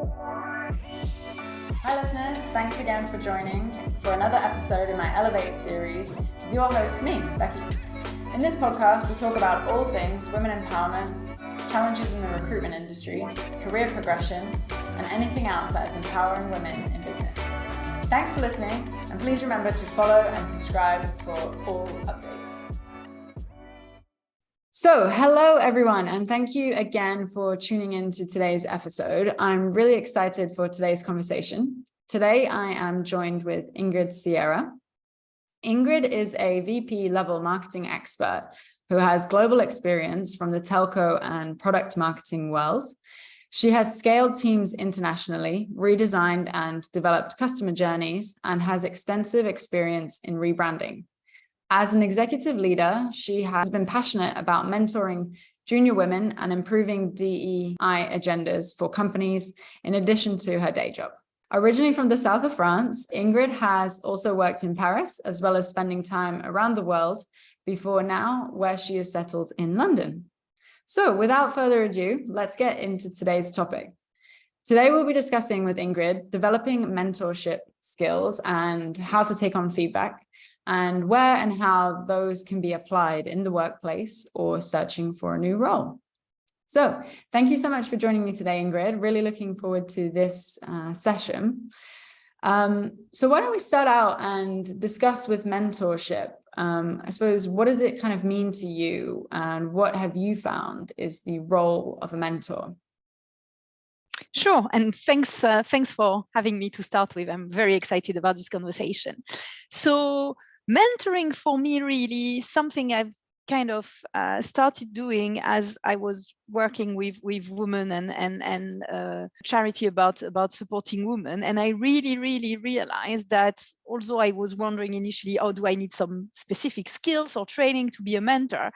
Hi listeners, thanks again for joining for another episode in my Ellevate series with your host, me, Becky. In this podcast, we talk about all things women empowerment, challenges in the recruitment industry, career progression, and anything else that is empowering women in business. Thanks for listening, and please remember to follow and subscribe for all updates. So, hello everyone, and thank you again for tuning in to today's episode. I'm really excited for today's conversation. Today, I am joined with Ingrid Sierra. Ingrid is a VP level marketing expert who has global experience from the telco and product marketing world. She has scaled teams internationally, redesigned and developed customer journeys, and has extensive experience in rebranding. As an executive leader, she has been passionate about mentoring junior women and improving DEI agendas for companies, in addition to her day job. Originally from the south of France, Ingrid has also worked in Paris, as well as spending time around the world before now, where she is settled in London. So without further ado, let's get into today's topic. Today, we'll be discussing with Ingrid developing mentorship skills and how to take on feedback, and where and how those can be applied in the workplace or searching for a new role. So thank you so much for joining me today, Ingrid. Really looking forward to this session. So why don't we start out and discuss with mentorship? I suppose, what does it kind of mean to you, and what have you found is the role of a mentor? Sure, and thanks for having me to start with. I'm very excited about this conversation. So mentoring for me really something I've kind of started doing as I was working with women and charity about supporting women. And I really realized that although I was wondering initially, oh, do I need some specific skills or training to be a mentor?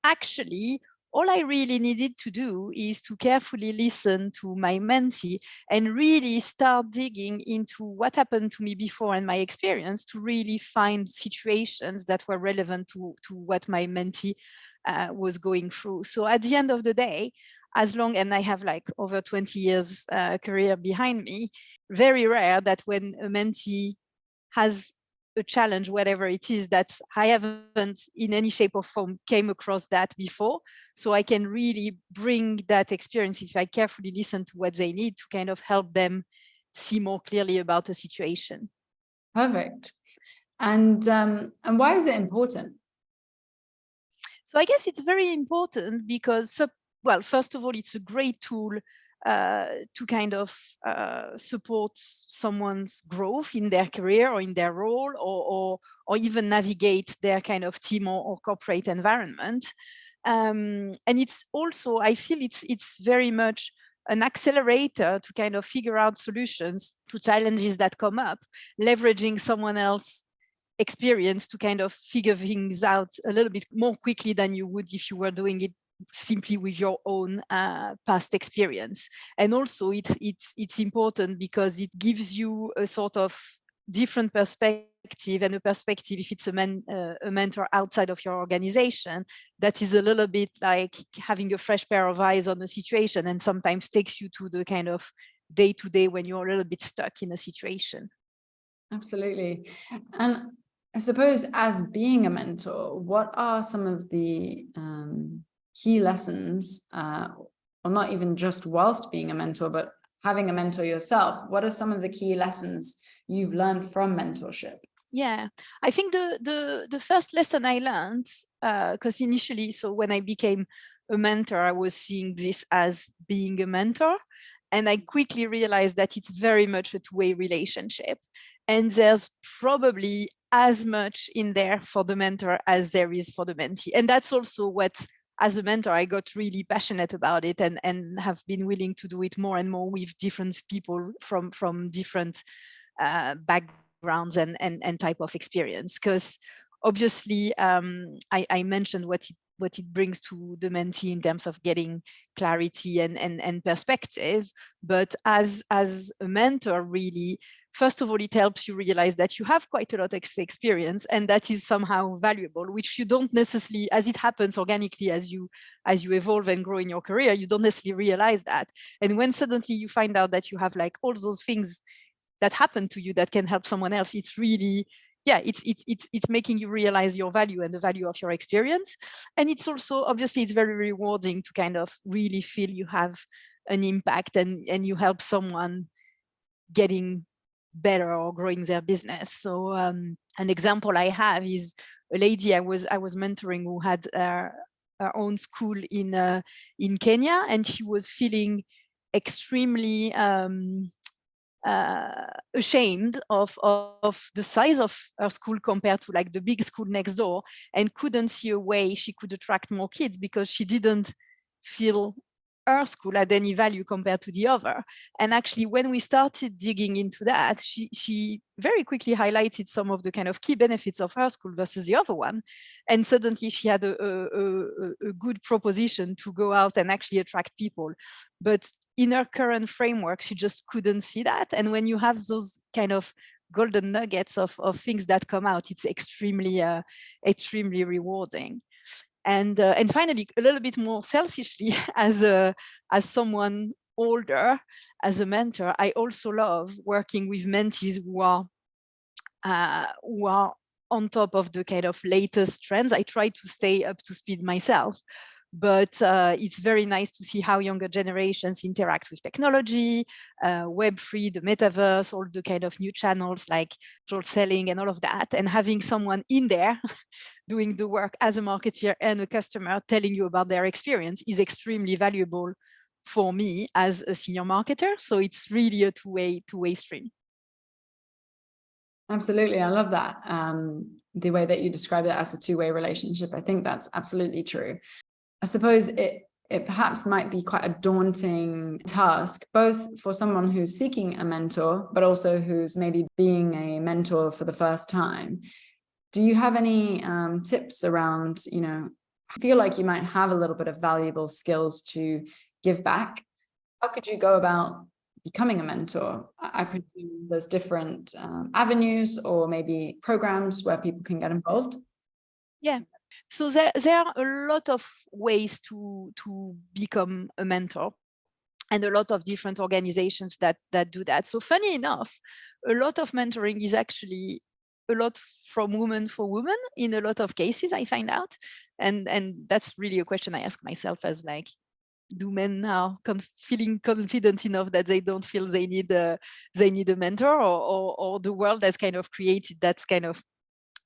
Actually, all I really needed to do is to carefully listen to my mentee and really start digging into what happened to me before and my experience to really find situations that were relevant to what my mentee was going through. So at the end of the day, as long, and I have like over 20 years career behind me, very rare that when a mentee has a challenge, whatever it is, that I haven't in any shape or form came across that before. So I can really bring that experience, if I carefully listen to what they need, to kind of help them see more clearly about a situation. Perfect. And why is it important? So I guess it's very important because, well, first of all, it's a great tool to kind of support someone's growth in their career or in their role, or even navigate their kind of team or corporate environment. And it's also, I feel it's very much an accelerator to kind of figure out solutions to challenges that come up, leveraging someone else's experience to kind of figure things out a little bit more quickly than you would if you were doing it simply with your own past experience. And also it's important because it gives you a sort of different perspective, and a perspective, if it's a mentor outside of your organization, that is a little bit like having a fresh pair of eyes on a situation, and sometimes takes you to the kind of day-to-day when you're a little bit stuck in a situation. Absolutely. And I suppose, as being a mentor, what are some of the key lessons, or not even just whilst being a mentor, but having a mentor yourself? What are some of the key lessons you've learned from mentorship? Yeah, I think the first lesson I learned, because initially, so when I became a mentor, I was seeing this as being a mentor. And I quickly realized that it's very much a two-way relationship. And there's probably as much in there for the mentor as there is for the mentee. And that's also what, as a mentor, I got really passionate about it, and have been willing to do it more and more with different people from different backgrounds and type of experience. Because obviously, I mentioned what it brings to the mentee in terms of getting clarity and perspective. But as a mentor, really, first of all, it helps you realize that you have quite a lot of experience, and that is somehow valuable, which you don't necessarily, as it happens organically as you evolve and grow in your career, you don't necessarily realize that. And when suddenly you find out that you have like all those things that happen to you that can help someone else, it's really, yeah, it's making you realize your value and the value of your experience. And it's also, obviously, it's very rewarding to kind of really feel you have an impact and you help someone getting better or growing their business. So an example I have is a lady I was mentoring who had her own school in Kenya, and she was feeling extremely ashamed of the size of her school compared to like the big school next door, and couldn't see a way she could attract more kids because she didn't feel her school had any value compared to the other. And actually, when we started digging into that, she very quickly highlighted some of the kind of key benefits of her school versus the other one. And suddenly she had a good proposition to go out and actually attract people. But in her current framework, she just couldn't see that. And when you have those kind of golden nuggets of things that come out, it's extremely rewarding. And finally, a little bit more selfishly, as someone older, as a mentor, I also love working with mentees who are on top of the kind of latest trends. I try to stay up to speed myself, but it's very nice to see how younger generations interact with technology, Web3, the metaverse, all the kind of new channels like social selling and all of that, and having someone in there doing the work as a marketer and a customer telling you about their experience is extremely valuable for me as a senior marketer. So it's really a two-way stream. Absolutely. I love that. The way that you describe it as a two-way relationship. I think that's absolutely true. I suppose it perhaps might be quite a daunting task, both for someone who's seeking a mentor, but also who's maybe being a mentor for the first time. Do you have any tips around, I feel like you might have a little bit of valuable skills to give back? How could you go about becoming a mentor? I presume there's different avenues or maybe programs where people can get involved. Yeah. So there are a lot of ways to become a mentor, and a lot of different organizations that do that. So funny enough, a lot of mentoring is actually a lot from women for women in a lot of cases, I find out. And that's really a question I ask myself, as like, do men now feeling confident enough that they don't feel they need a mentor, or the world has kind of created that kind of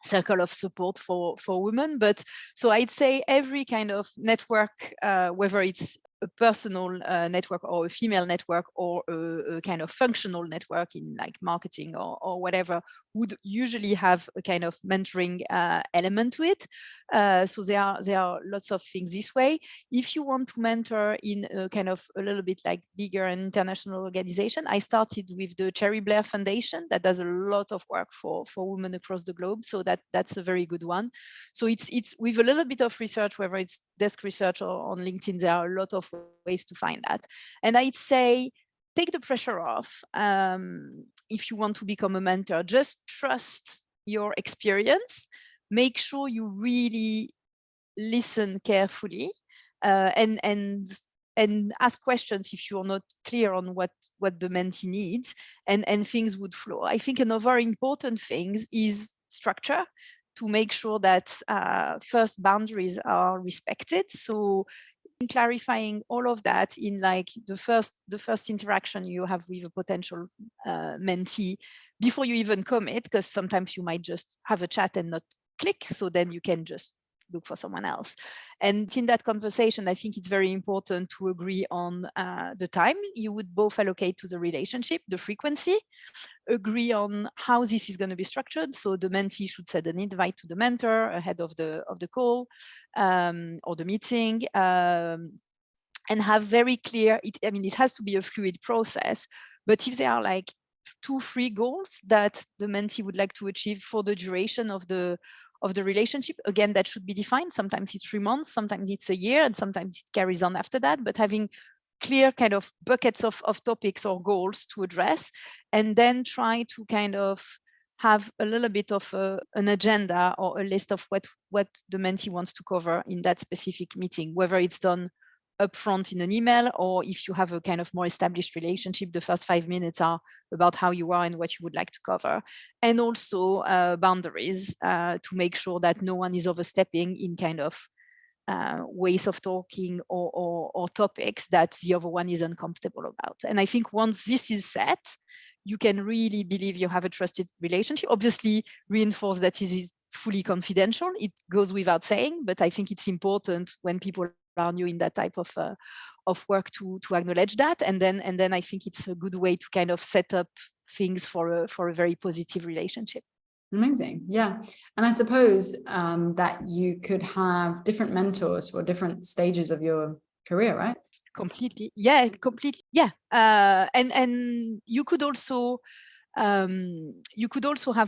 circle of support for women? But so I'd say every kind of network, whether it's a personal network or a female network or a kind of functional network in like marketing or whatever, would usually have a kind of mentoring element to it. So there are lots of things this way. If you want to mentor in a kind of a little bit like bigger and international organization, I started with the Cherry Blair Foundation that does a lot of work for women across the globe. So that's a very good one. So it's with a little bit of research, whether it's desk research or on LinkedIn, there are a lot of ways to find that. And I'd say, take the pressure off. If you want to become a mentor, just trust your experience. Make sure you really listen carefully, and ask questions if you're not clear on what the mentee needs, and things would flow. I think another important thing is structure, to make sure that first boundaries are respected. So clarifying all of that in like the first interaction you have with a potential mentee before you even commit, because sometimes you might just have a chat and not click, so then you can just look for someone else. And in that conversation, I think it's very important to agree on the time you would both allocate to the relationship, the frequency, agree on how this is going to be structured. So the mentee should send an invite to the mentor ahead of the call or the meeting, and have very clear, it has to be a fluid process, but if there are like 2-3 goals that the mentee would like to achieve for the duration of the relationship, again, that should be defined. Sometimes it's 3 months, sometimes it's a year, and sometimes it carries on after that. But having clear kind of buckets of topics or goals to address, and then try to kind of have a little bit of an agenda or a list of what the mentee wants to cover in that specific meeting, whether it's done upfront in an email, or if you have a kind of more established relationship, the first 5 minutes are about how you are and what you would like to cover. And also boundaries to make sure that no one is overstepping in kind of ways of talking or topics that the other one is uncomfortable about. And I think once this is set, you can really believe you have a trusted relationship. Obviously, reinforce that it is fully confidential. It goes without saying, but I think it's important when people are new in that type of work to acknowledge that. And then I think it's a good way to kind of set up things for a very positive relationship. Amazing. Yeah. And I suppose that you could have different mentors for different stages of your career, right? Completely. Yeah, completely. Yeah. And you could also have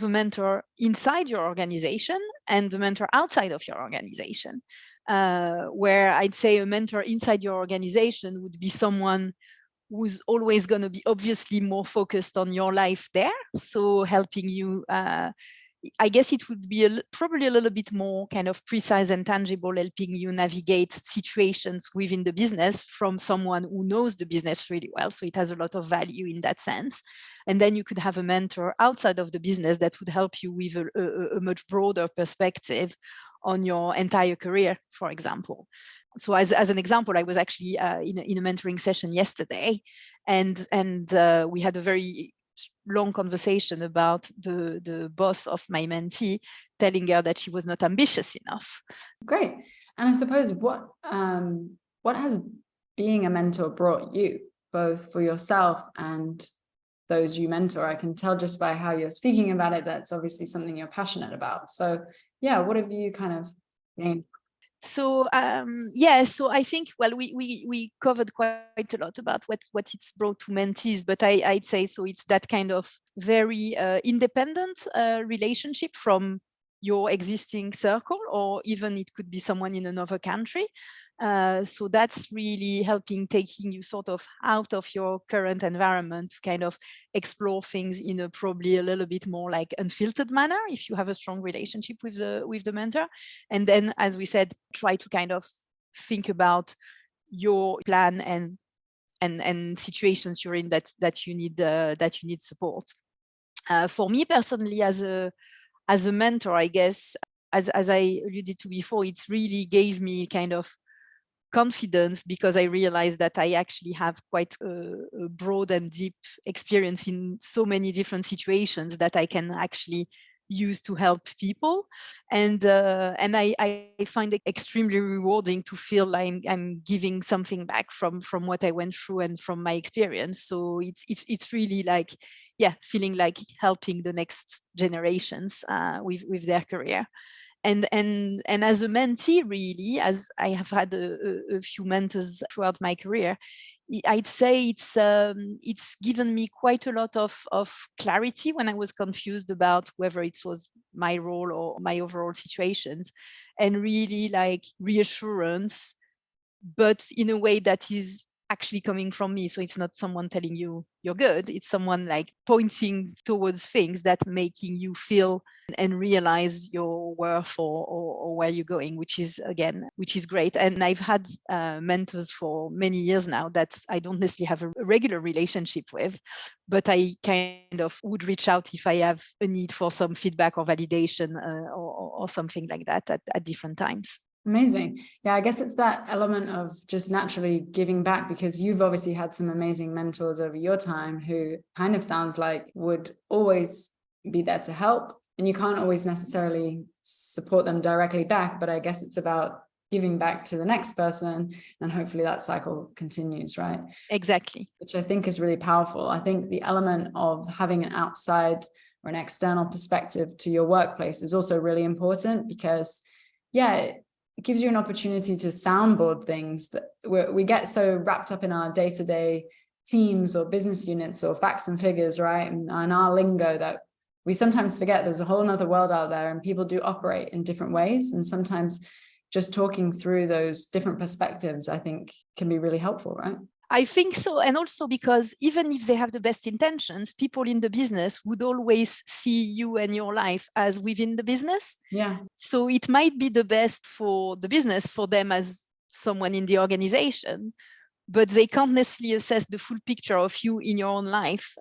a mentor inside your organization and a mentor outside of your organization, where I'd say a mentor inside your organization would be someone who's always going to be obviously more focused on your life there. So helping you, I guess it would be probably a little bit more kind of precise and tangible, helping you navigate situations within the business from someone who knows the business really well. So it has a lot of value in that sense. And then you could have a mentor outside of the business that would help you with a much broader perspective on your entire career, for example. So as an example, I was actually in a mentoring session yesterday, and we had a very long conversation about the boss of my mentee telling her that she was not ambitious enough. Great. And I suppose what has being a mentor brought you, both for yourself and those you mentor? I can tell just by how you're speaking about it, that's obviously something you're passionate about. So yeah, what have you kind of named? So so I think, well, we covered quite a lot about what it's brought to mentees, but I'd say so it's that kind of very independent relationship from your existing circle, or even it could be someone in another country. So that's really helping, taking you sort of out of your current environment to kind of explore things in a probably a little bit more like unfiltered manner if you have a strong relationship with the mentor. And then, as we said, try to kind of think about your plan and situations you're in that you need support. For me personally, as a mentor, I guess, as I alluded to before, it really gave me kind of confidence, because I realized that I actually have quite a broad and deep experience in so many different situations that I can actually use to help people. And I find it extremely rewarding to feel like I'm giving something back from what I went through and from my experience. So it's really like, yeah, feeling like helping the next generations with their career. And as a mentee, really, as I have had a few mentors throughout my career, I'd say it's given me quite a lot of clarity when I was confused about whether it was my role or my overall situations, and really like reassurance, but in a way that is actually coming from me. So it's not someone telling you you're good, it's someone like pointing towards things that making you feel and realize your worth or where you're going, which is great. And I've had mentors for many years now that I don't necessarily have a regular relationship with, but I kind of would reach out if I have a need for some feedback or validation or something like that at different times. Amazing. Yeah, I guess it's that element of just naturally giving back, because you've obviously had some amazing mentors over your time who kind of sounds like would always be there to help, and you can't always necessarily support them directly back, but I guess it's about giving back to the next person, and hopefully that cycle continues, right? Exactly. Which I think is really powerful. I think the element of having an outside or an external perspective to your workplace is also really important, because yeah, it gives you an opportunity to soundboard things that we get so wrapped up in our day-to-day teams or business units or facts and figures, right? And our lingo, that we sometimes forget there's a whole nother world out there, and people do operate in different ways. And sometimes just talking through those different perspectives, I think, can be really helpful, right? I think so. And also because even if they have the best intentions, people in the business would always see you and your life as within the business. Yeah. So it might be the best for the business, for them as someone in the organization, but they can't necessarily assess the full picture of you in your own life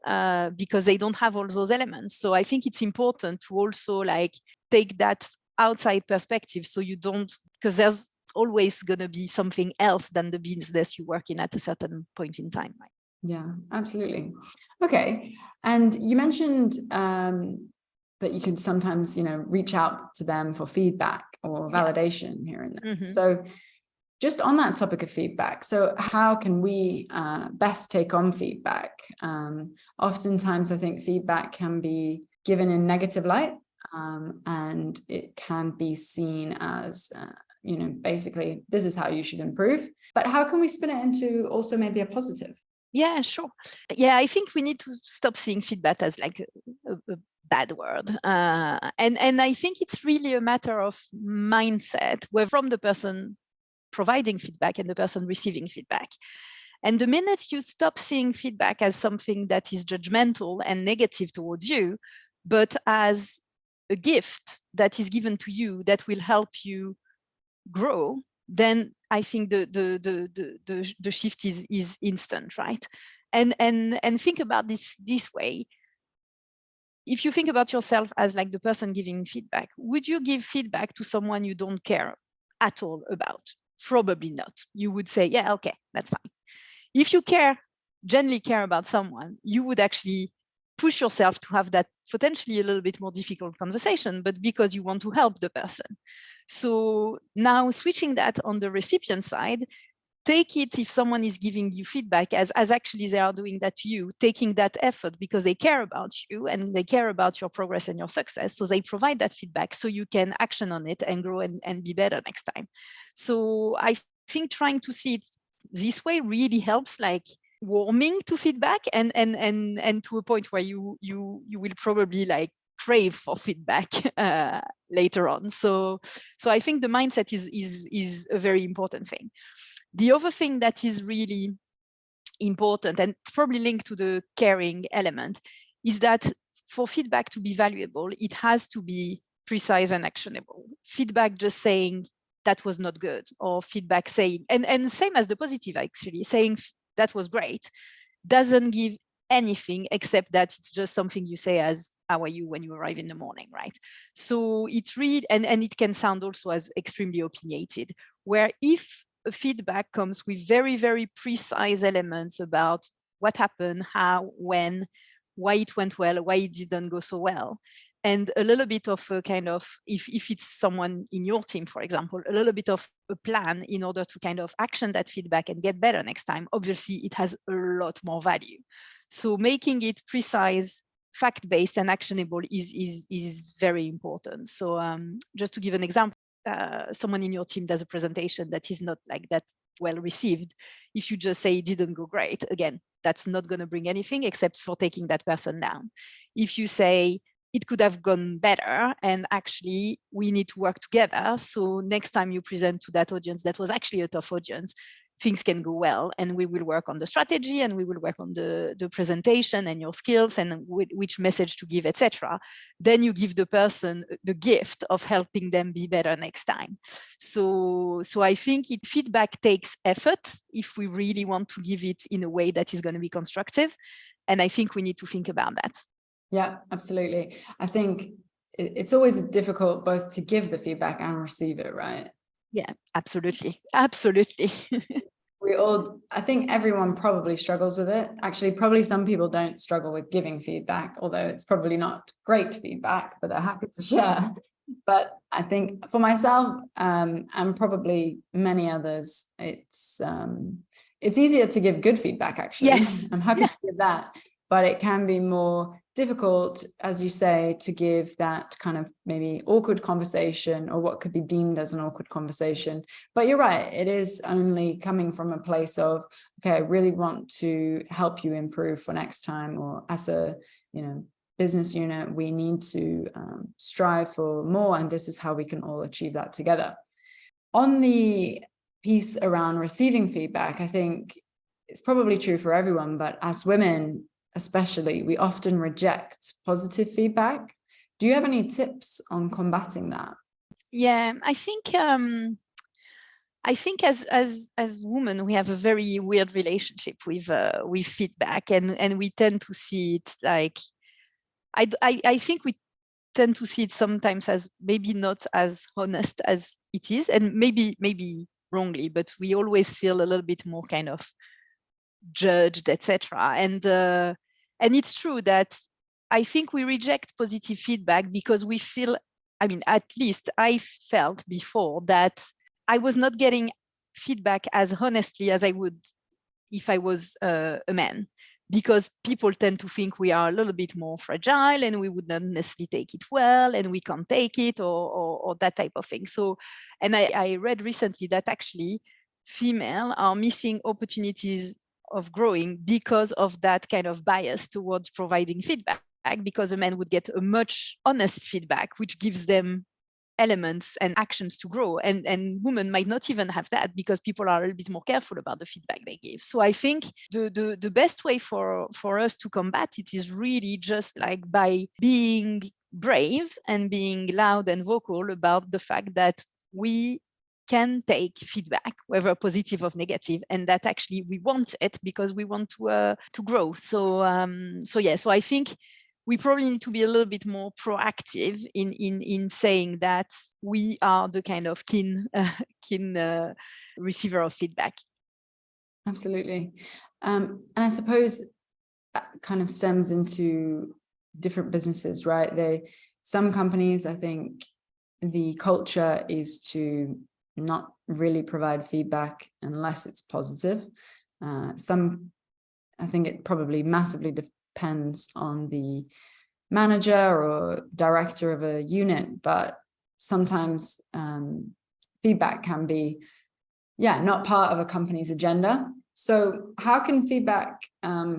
because they don't have all those elements. So I think it's important to also like take that outside perspective, so you don't, because there's always going to be something else than the business you work in at a certain point in time. Right? Yeah, absolutely. Okay. And you mentioned that you can sometimes, reach out to them for feedback or validation here and there. Mm-hmm. So just on that topic of feedback, so how can we best take on feedback? Oftentimes, I think feedback can be given in negative light, and it can be seen as, basically, this is how you should improve. But how can we spin it into also maybe a positive? Yeah, sure. Yeah, I think we need to stop seeing feedback as like a bad word. And I think it's really a matter of mindset, where from the person providing feedback and the person receiving feedback. And the minute you stop seeing feedback as something that is judgmental and negative towards you, but as a gift that is given to you that will help you grow, then I think the shift is instant, right? And think about this way. If you think about yourself as like the person giving feedback, would you give feedback to someone you don't care at all about? Probably not. You would say, yeah, okay, that's fine. If you genuinely care about someone, you would actually push yourself to have that potentially a little bit more difficult conversation, but because you want to help the person. So now switching that on the recipient side, take it if someone is giving you feedback as actually they are doing that to you, taking that effort because they care about you and they care about your progress and your success. So they provide that feedback so you can action on it and grow and be better next time. So I think trying to see it this way really helps, like warming to feedback and to a point where you will probably like crave for feedback later on. So I think the mindset is a very important thing. The other thing that is really important, and probably linked to the caring element, is that for feedback to be valuable, it has to be precise and actionable. Feedback just saying that was not good, or feedback saying, and same as the positive, actually, saying that was great, doesn't give anything except that it's just something you say as, how are you when you arrive in the morning, right? So it really, and it can sound also as extremely opinionated, where if a feedback comes with very, very precise elements about what happened, how, when, why it went well, why it didn't go so well, and a little bit of a kind of, if it's someone in your team, for example, a little bit of a plan in order to kind of action that feedback and get better next time, obviously it has a lot more value. So making it precise, fact-based and actionable is very important. So just to give an example, someone in your team does a presentation that is not like that well received. If you just say it didn't go great, again, that's not going to bring anything except for taking that person down. If you say it could have gone better and actually we need to work together, so next time you present to that audience that was actually a tough audience, things can go well, and we will work on the strategy and we will work on the presentation and your skills and which message to give, etc. Then you give the person the gift of helping them be better next time. So I think feedback takes effort if we really want to give it in a way that is going to be constructive, and I think we need to think about that. Yeah, absolutely. I think it's always difficult both to give the feedback and receive it, right? Yeah, absolutely. I think everyone probably struggles with it. Actually, probably some people don't struggle with giving feedback, although it's probably not great feedback, but they're happy to share. But I think for myself, and probably many others, it's easier to give good feedback, actually. Yes. I'm happy to give that, but it can be more difficult, as you say, to give that kind of maybe awkward conversation, or what could be deemed as an awkward conversation. But you're right, it is only coming from a place of, okay, I really want to help you improve for next time, or as a business unit, we need to strive for more, and this is how we can all achieve that together. On the piece around receiving feedback, I think it's probably true for everyone, but as women especially, we often reject positive feedback. Do you have any tips on combating that? Yeah, I think as women, we have a very weird relationship with feedback, and we tend to see it like, I think we tend to see it sometimes as maybe not as honest as it is, and maybe wrongly, but we always feel a little bit more kind of judged, etc. And it's true that I think we reject positive feedback because we feel, I mean, at least I felt before that I was not getting feedback as honestly as I would if I was a man, because people tend to think we are a little bit more fragile and we would not necessarily take it well and we can't take it, or that type of thing. So, and I read recently that actually female are missing opportunities of growing because of that kind of bias towards providing feedback, because a man would get a much honest feedback, which gives them elements and actions to grow, and women might not even have that because people are a little bit more careful about the feedback they give. So I think the best way for us to combat it is really just like by being brave and being loud and vocal about the fact that we can take feedback, whether positive or negative, and that actually we want it because we want to grow. So so I think we probably need to be a little bit more proactive in saying that we are the kind of keen receiver of feedback. Absolutely. And I suppose that kind of stems into different businesses, right? Some companies, I think the culture is to not really provide feedback unless it's positive. Some, I think it probably massively depends on the manager or director of a unit, but sometimes feedback can be, not part of a company's agenda. So how can feedback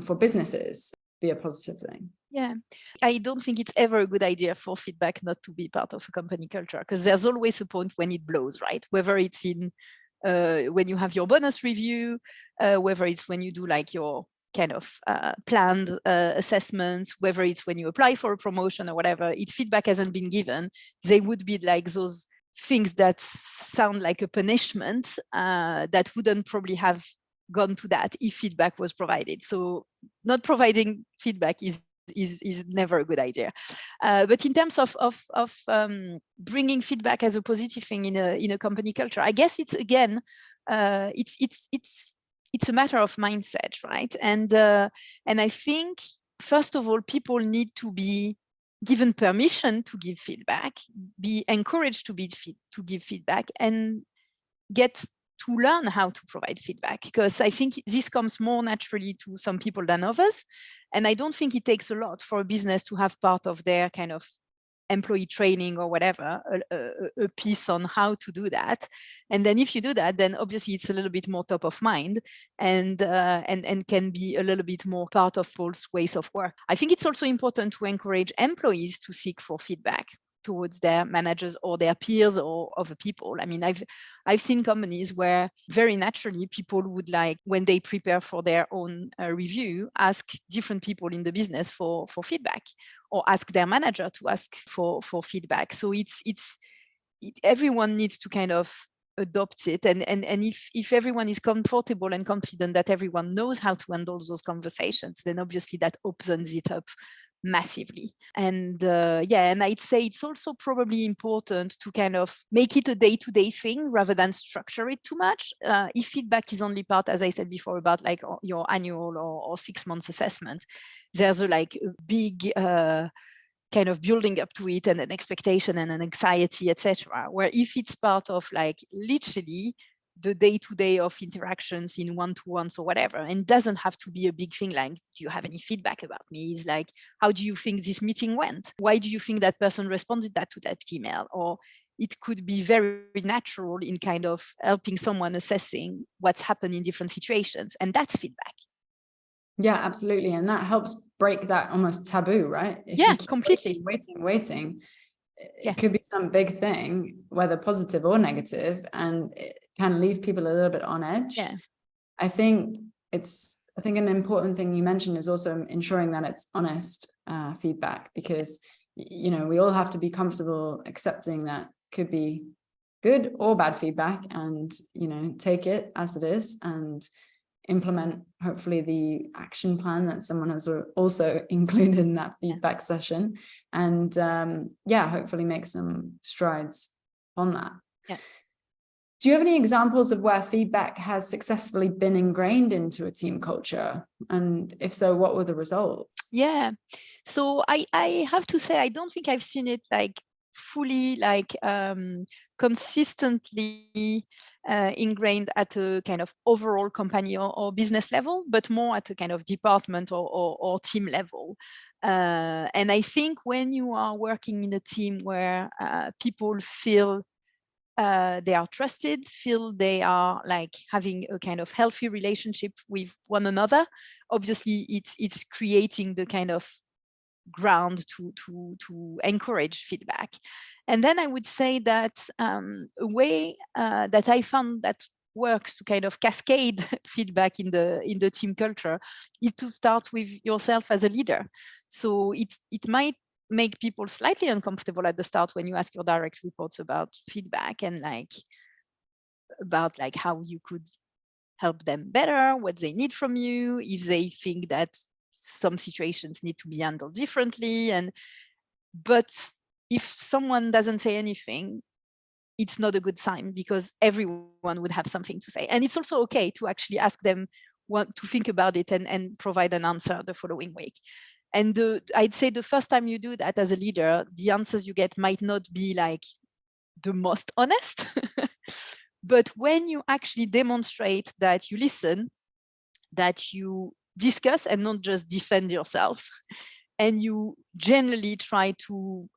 for businesses be a positive thing? Yeah, I don't think it's ever a good idea for feedback not to be part of a company culture, because there's always a point when it blows, right? Whether it's in when you have your bonus review, whether it's when you do like your kind of planned assessments, whether it's when you apply for a promotion or whatever, if feedback hasn't been given, they would be like those things that sound like a punishment that wouldn't probably have gone to that if feedback was provided. So not providing feedback is never a good idea. But in terms of bringing feedback as a positive thing in a company culture, I guess it's again it's a matter of mindset, right? And I think first of all, people need to be given permission to give feedback, be encouraged to give feedback, and get to learn how to provide feedback, because I think this comes more naturally to some people than others. And I don't think it takes a lot for a business to have part of their kind of employee training or whatever, a piece on how to do that. And then if you do that, then obviously it's a little bit more top of mind and can be a little bit more part of people's ways of work. I think it's also important to encourage employees to seek for feedback towards their managers or their peers or other people. I mean, I've seen companies where very naturally people would, like, when they prepare for their own review, ask different people in the business for feedback, or ask their manager to ask for feedback. So everyone needs to kind of adopt it, and if everyone is comfortable and confident that everyone knows how to handle those conversations, then obviously that opens it up massively. And and I'd say it's also probably important to kind of make it a day-to-day thing rather than structure it too much. If feedback is only part, as I said before, about like your annual or 6 months assessment, there's a big kind of building up to it and an expectation and an anxiety, etc. Where if it's part of like literally the day-to-day of interactions in one-to-ones or whatever, and doesn't have to be a big thing like, do you have any feedback about me? It's like, how do you think this meeting went? Why do you think that person responded to that email? Or it could be very natural in kind of helping someone assessing what's happened in different situations, and that's feedback. Yeah, absolutely. And that helps break that almost taboo, right? If yeah, you keep completely waiting, it could be some big thing, whether positive or negative, and it can leave people a little bit on edge. Yeah. I think I think an important thing you mentioned is also ensuring that it's honest feedback, because, you know, we all have to be comfortable accepting that could be good or bad feedback, and, you know, take it as it is and implement hopefully the action plan that someone has also included in that feedback session, and yeah, hopefully make some strides on that. Yeah. Do you have any examples of where feedback has successfully been ingrained into a team culture? And if so, what were the results? Yeah. So I have to say, I don't think I've seen it like fully like consistently ingrained at a kind of overall company or business level, but more at a kind of department or team level. And I think when you are working in a team where people feel they are trusted, feel they are like having a kind of healthy relationship with one another, obviously it's creating the kind of ground to encourage feedback. And then I would say that a way that I found that works to kind of cascade feedback in the team culture is to start with yourself as a leader. So it might make people slightly uncomfortable at the start when you ask your direct reports about feedback and like about like how you could help them better, what they need from you, if they think that some situations need to be handled differently. But if someone doesn't say anything, it's not a good sign, because everyone would have something to say. And it's also okay to actually ask them what to think about it and provide an answer the following week. And I'd say the first time you do that as a leader, the answers you get might not be like the most honest. But when you actually demonstrate that you listen, that you discuss and not just defend yourself, and you generally try to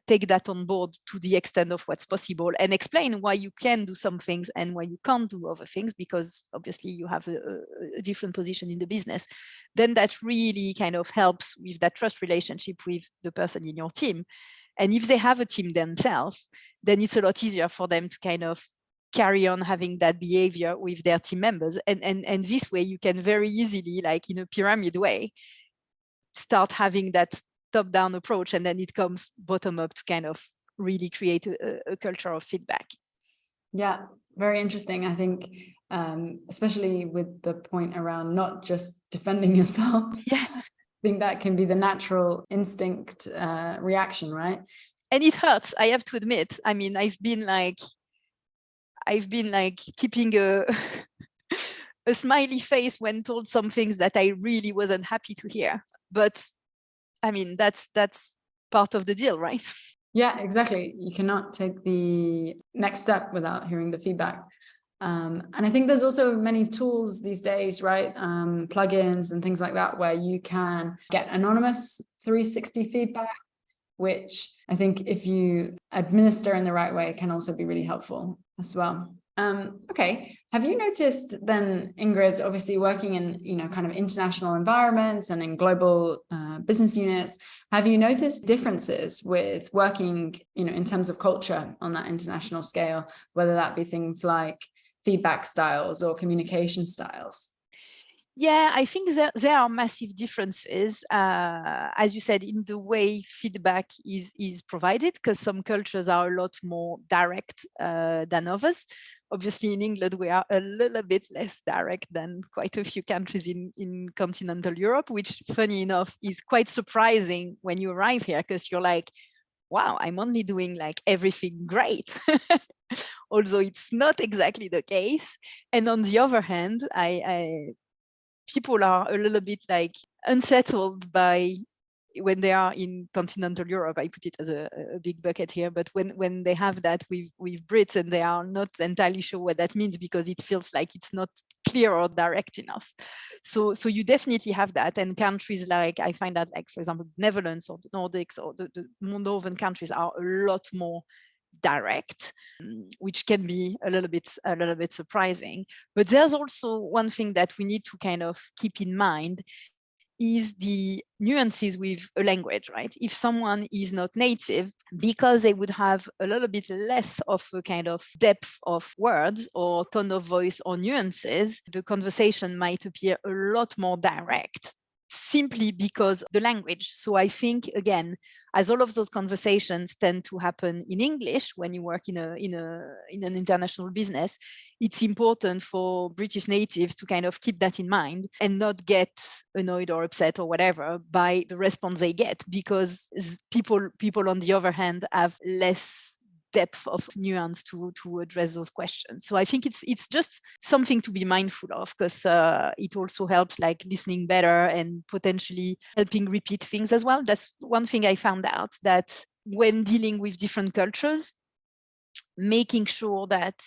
take that on board to the extent of what's possible and explain why you can do some things and why you can't do other things, because obviously you have a different position in the business, then that really kind of helps with that trust relationship with the person in your team. And if they have a team themselves, then it's a lot easier for them to kind of carry on having that behavior with their team members. And this way you can very easily, like in a pyramid way, start having that top-down approach, and then it comes bottom-up to kind of really create a culture of feedback. Yeah, very interesting. I think, especially with the point around not just defending yourself. Yeah, I think that can be the natural instinct reaction, right? And it hurts, I have to admit. I mean, I've been like keeping a a smiley face when told some things that I really wasn't happy to hear. But I mean, that's part of the deal, right? Yeah, exactly. You cannot take the next step without hearing the feedback. And I think there's also many tools these days, right? Plugins and things like that, where you can get anonymous 360 feedback, which I think if you administer in the right way can also be really helpful as well. Okay, have you noticed then, Ingrid, obviously working in, you know, kind of international environments and in global business units, have you noticed differences with working, you know, in terms of culture on that international scale, whether that be things like feedback styles or communication styles? Yeah, I think there are massive differences, as you said, in the way feedback is provided, because some cultures are a lot more direct than others. Obviously, in England, we are a little bit less direct than quite a few countries in continental Europe, which, funny enough, is quite surprising when you arrive here, because you're like, wow, I'm only doing like everything great. Although it's not exactly the case. And on the other hand, people are a little bit like unsettled by when they are in continental Europe. I put it as a big bucket here, but when they have that with Brits, and they are not entirely sure what that means, because it feels like it's not clear or direct enough. So you definitely have that. And countries like, I find that, like, for example, Netherlands or the Nordics or the northern countries are a lot more direct, which can be a little bit surprising. But there's also one thing that we need to kind of keep in mind, is the nuances with a language, right? If someone is not native, because they would have a little bit less of a kind of depth of words or tone of voice or nuances, the conversation might appear a lot more direct, simply because the language. So I think, again, as all of those conversations tend to happen in English when you work in an international business, it's important for British natives to kind of keep that in mind and not get annoyed or upset or whatever by the response they get, because people on the other hand have less depth of nuance to address those questions. So I think it's just something to be mindful of, because it also helps like listening better and potentially helping repeat things as well. That's one thing I found out, that when dealing with different cultures, making sure that,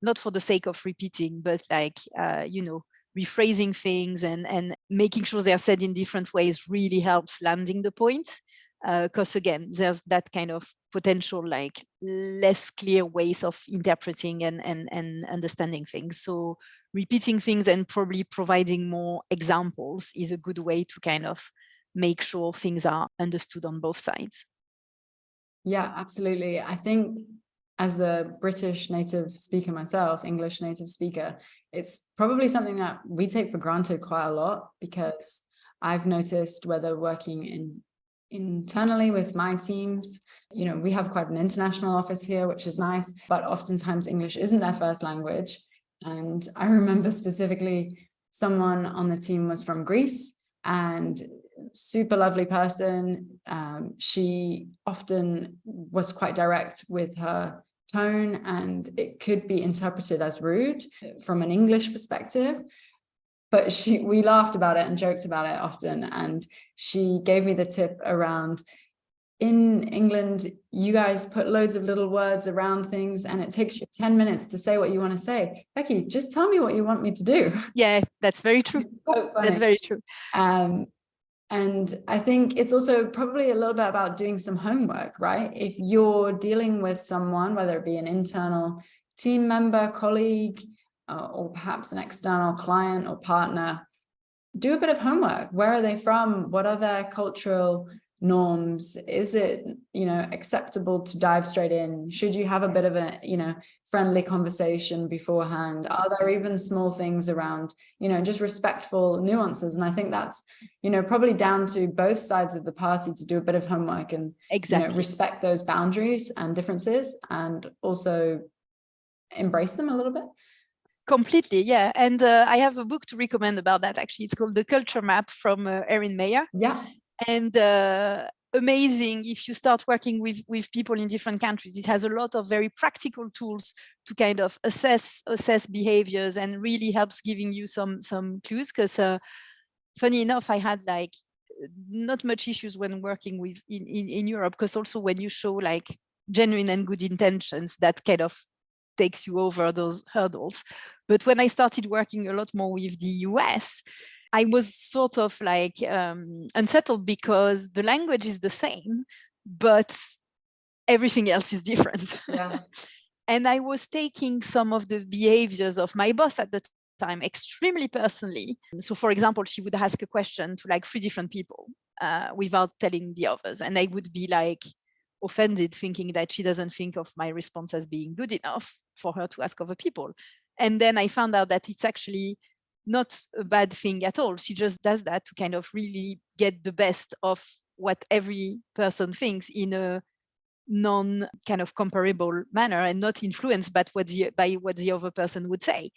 not for the sake of repeating, but like rephrasing things and making sure they are said in different ways really helps landing the point. Because again, there's that kind of potential like less clear ways of interpreting and understanding things. So repeating things and probably providing more examples is a good way to kind of make sure things are understood on both sides. Yeah, absolutely. I think as a British native speaker myself, English native speaker, it's probably something that we take for granted quite a lot, because I've noticed, whether working internally with my teams, we have quite an international office here, which is nice, but oftentimes English isn't their first language. And I remember specifically someone on the team was from Greece, and super lovely person. She often was quite direct with her tone, and it could be interpreted as rude from an English perspective. But we laughed about it and joked about it often. And she gave me the tip around, in England, you guys put loads of little words around things and it takes you 10 minutes to say what you want to say. Becky, just tell me what you want me to do. Yeah, that's very true. So that's very true. And I think it's also probably a little bit about doing some homework, right? If you're dealing with someone, whether it be an internal team member, colleague, or perhaps an external client or partner, do a bit of homework. Where are they from? What are their cultural norms? Is it, acceptable to dive straight in? Should you have a bit of a, friendly conversation beforehand? Are there even small things around, just respectful nuances? And I think that's, probably down to both sides of the party to do a bit of homework and, exactly. Respect those boundaries and differences, and also embrace them a little bit. Completely, yeah. And I have a book to recommend about that, actually. It's called The Culture Map from Erin Meyer. Yeah. And amazing if you start working with people in different countries. It has a lot of very practical tools to kind of assess behaviors, and really helps giving you some clues. Because funny enough, I had like not much issues when working with in Europe, because also when you show like genuine and good intentions, that kind of takes you over those hurdles. But when I started working a lot more with the US, I was sort of like unsettled, because the language is the same, but everything else is different. Yeah. And I was taking some of the behaviors of my boss at the time extremely personally. So for example, she would ask a question to like 3 different people without telling the others. And I would be like offended, thinking that she doesn't think of my response as being good enough for her to ask other people. And then I found out that it's actually not a bad thing at all. She just does that to kind of really get the best of what every person thinks in a non kind of comparable manner, and not influenced by what the other person would say.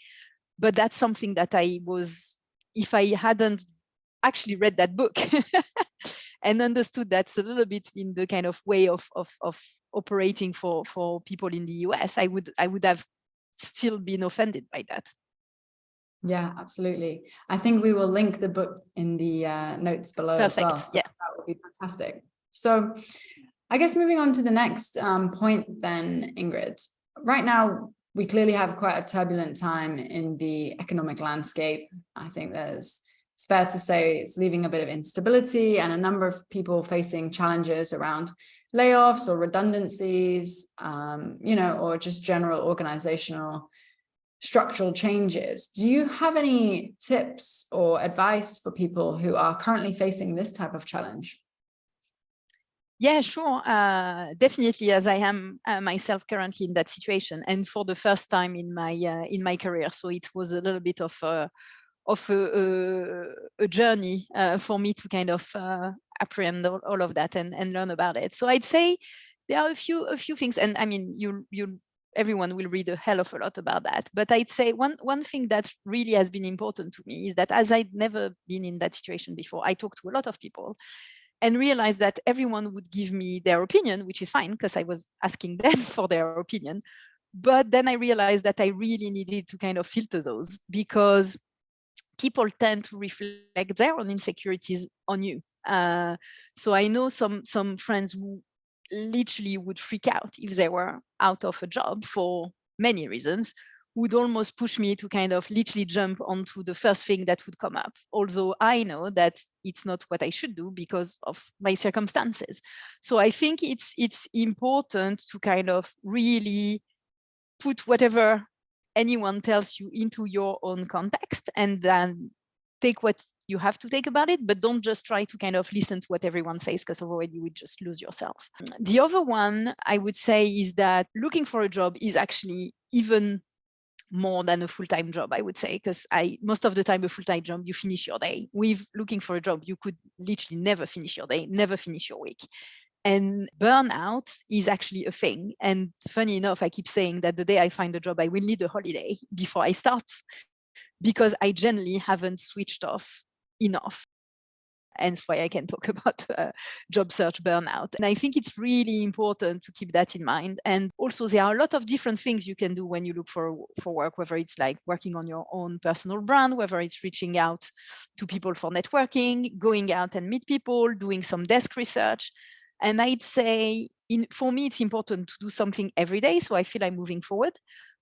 But that's something that if I hadn't actually read that book and understood that's a little bit in the kind of way of operating for people in the US, I would have still been offended by that. Yeah, absolutely. I think we will link the book in the notes below. Perfect. As well. So yeah, that would be fantastic. So I guess moving on to the next point then, Ingrid. Right now, we clearly have quite a turbulent time in the economic landscape. I think it's fair to say it's leaving a bit of instability, and a number of people facing challenges around layoffs or redundancies, or just general organizational structural changes. Do you have any tips or advice for people who are currently facing this type of challenge? Yeah, sure. Definitely, as I am myself currently in that situation, and for the first time in my career. So it was a little bit of a journey for me to kind of apprehend all of that and learn about it. So I'd say there are a few things, and I mean, everyone will read a hell of a lot about that. But I'd say one thing that really has been important to me is that, as I'd never been in that situation before, I talked to a lot of people and realized that everyone would give me their opinion, which is fine because I was asking them for their opinion. But then I realized that I really needed to kind of filter those, because people tend to reflect their own insecurities on you. So I know some friends who literally would freak out if they were out of a job for many reasons, would almost push me to kind of literally jump onto the first thing that would come up, although I know that it's not what I should do because of my circumstances. So I think it's important to kind of really put whatever anyone tells you into your own context, and then take what you have to take about it, but don't just try to kind of listen to what everyone says, because otherwise you would just lose yourself. The other one I would say is that looking for a job is actually even more than a full-time job, I would say, because most of the time a full-time job, you finish your day. With looking for a job, you could literally never finish your day, never finish your week. And burnout is actually a thing. And funny enough, I keep saying that the day I find a job, I will need a holiday before I start, because I generally haven't switched off enough. Hence why I can talk about job search burnout. And I think it's really important to keep that in mind. And also, there are a lot of different things you can do when you look for work, whether it's like working on your own personal brand, whether it's reaching out to people for networking, going out and meet people, doing some desk research. And I'd say, for me, it's important to do something every day, so I feel I'm moving forward.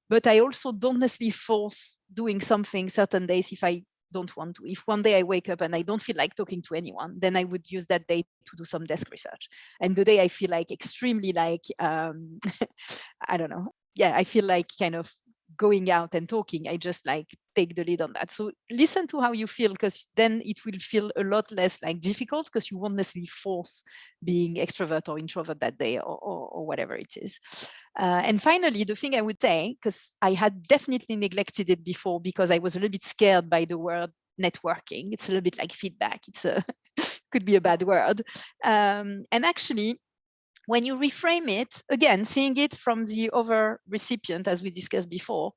But I also don't necessarily force doing something certain days if I don't want to. If one day I wake up and I don't feel like talking to anyone, then I would use that day to do some desk research. And the day I feel like extremely like, I don't know. Yeah, I feel like kind of going out and talking, I just like take the lead on that. So listen to how you feel, because then it will feel a lot less like difficult, because you won't necessarily force being extrovert or introvert that day, or whatever it is. And finally, the thing I would say, because I had definitely neglected it before because I was a little bit scared by the word networking. It's a little bit like feedback. It's could be a bad word. And actually, when you reframe it, again, seeing it from the other recipient, as we discussed before,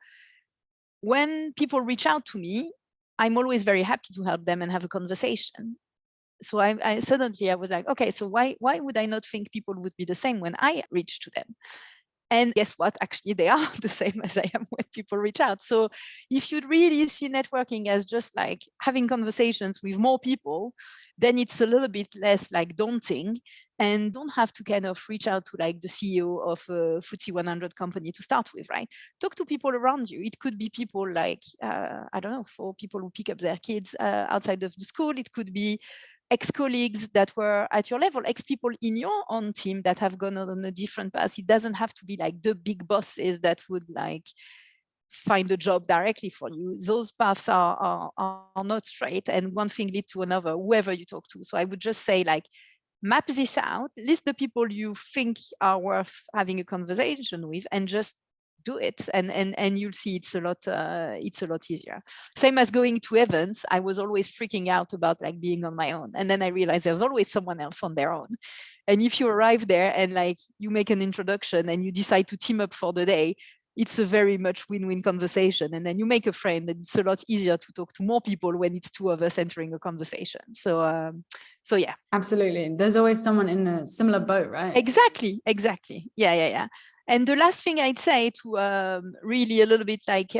when people reach out to me, I'm always very happy to help them and have a conversation. So I suddenly was like, okay, so why would I not think people would be the same when I reach to them? And guess what? Actually, they are the same as I am when people reach out. So if you really see networking as just like having conversations with more people, then it's a little bit less like daunting, and don't have to kind of reach out to like the CEO of a FTSE 100 company to start with, right? Talk to people around you. It could be people like, I don't know, for people who pick up their kids outside of the school. It could be ex-colleagues that were at your level, ex-people in your own team that have gone on a different path. It doesn't have to be like the big bosses that would like find a job directly for you. Those paths are not straight, and one thing leads to another, whoever you talk to. So I would just say, like, map this out, list the people you think are worth having a conversation with, and just do it, and you'll see it's a lot easier. Same as going to events. I was always freaking out about like being on my own, and then I realized there's always someone else on their own. And if you arrive there and like you make an introduction and you decide to team up for the day, it's a very much win-win conversation, and then you make a friend, and it's a lot easier to talk to more people when it's two of us entering a conversation. So yeah, absolutely, there's always someone in a similar boat, right? Exactly. Yeah. And the last thing I'd say, to really a little bit like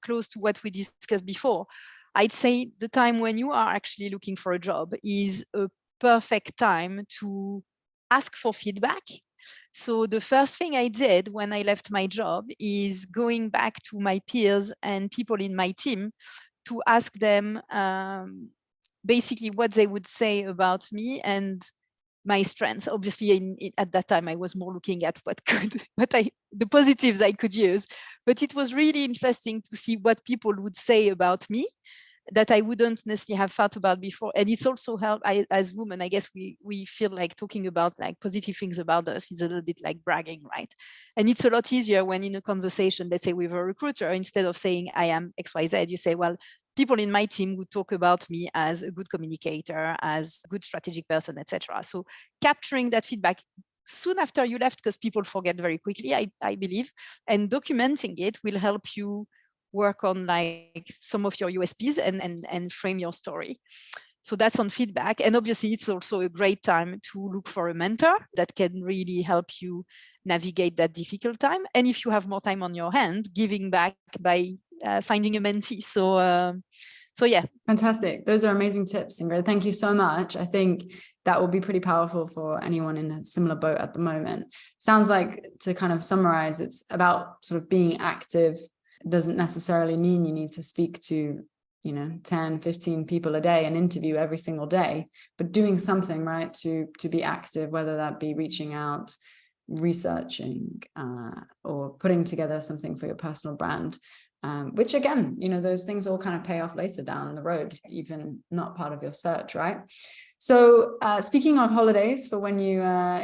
close to what we discussed before, I'd say the time when you are actually looking for a job is a perfect time to ask for feedback. So the first thing I did when I left my job is going back to my peers and people in my team to ask them basically what they would say about me, and my strengths. Obviously, at that time, I was more looking at the positives I could use. But it was really interesting to see what people would say about me that I wouldn't necessarily have thought about before. And it's also helped, as women, I guess we feel like talking about like positive things about us is a little bit like bragging, right? And it's a lot easier when in a conversation, let's say with a recruiter, instead of saying I am XYZ, you say, well, people in my team would talk about me as a good communicator, as a good strategic person, etc. So capturing that feedback soon after you left, because people forget very quickly, I believe, and documenting it will help you work on like some of your USPs and frame your story. So that's on feedback. And obviously it's also a great time to look for a mentor that can really help you navigate that difficult time. And if you have more time on your hand, giving back by finding a mentee. So yeah. Fantastic. Those are amazing tips, Ingrid. Thank you so much. I think that will be pretty powerful for anyone in a similar boat at the moment. Sounds like, to kind of summarize, it's about sort of being active. It doesn't necessarily mean you need to speak to, 10, 15 people a day and interview every single day, but doing something, right, to be active, whether that be reaching out, researching, or putting together something for your personal brand. Which again, those things all kind of pay off later down the road, even not part of your search, right? So speaking of holidays, for when you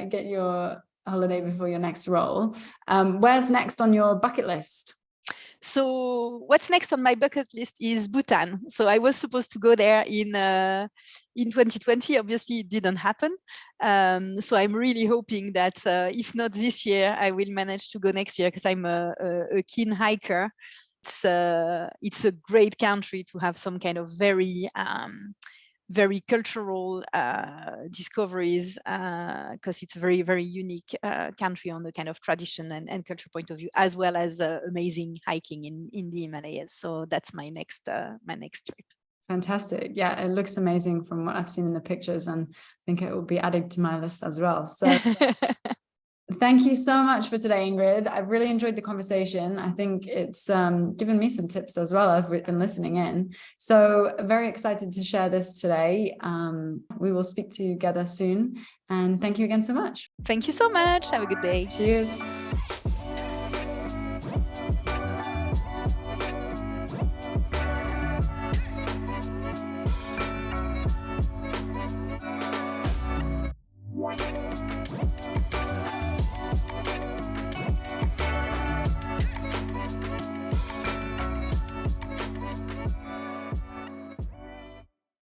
get your holiday before your next role, where's next on your bucket list? So what's next on my bucket list is Bhutan. So I was supposed to go there in 2020. Obviously, it didn't happen. So I'm really hoping that if not this year, I will manage to go next year, because I'm a keen hiker. It's a great country to have some kind of very cultural discoveries, because it's a very, very unique country on the kind of tradition and culture point of view, as well as amazing hiking in the Himalayas. So that's my next trip. Fantastic. Yeah, it looks amazing from what I've seen in the pictures, and I think it will be added to my list as well. So thank you so much for today, Ingrid. I've really enjoyed the conversation. I think it's given me some tips as well. I've been listening in. So very excited to share this today. We will speak together soon. And thank you again so much. Thank you so much. Have a good day. Cheers.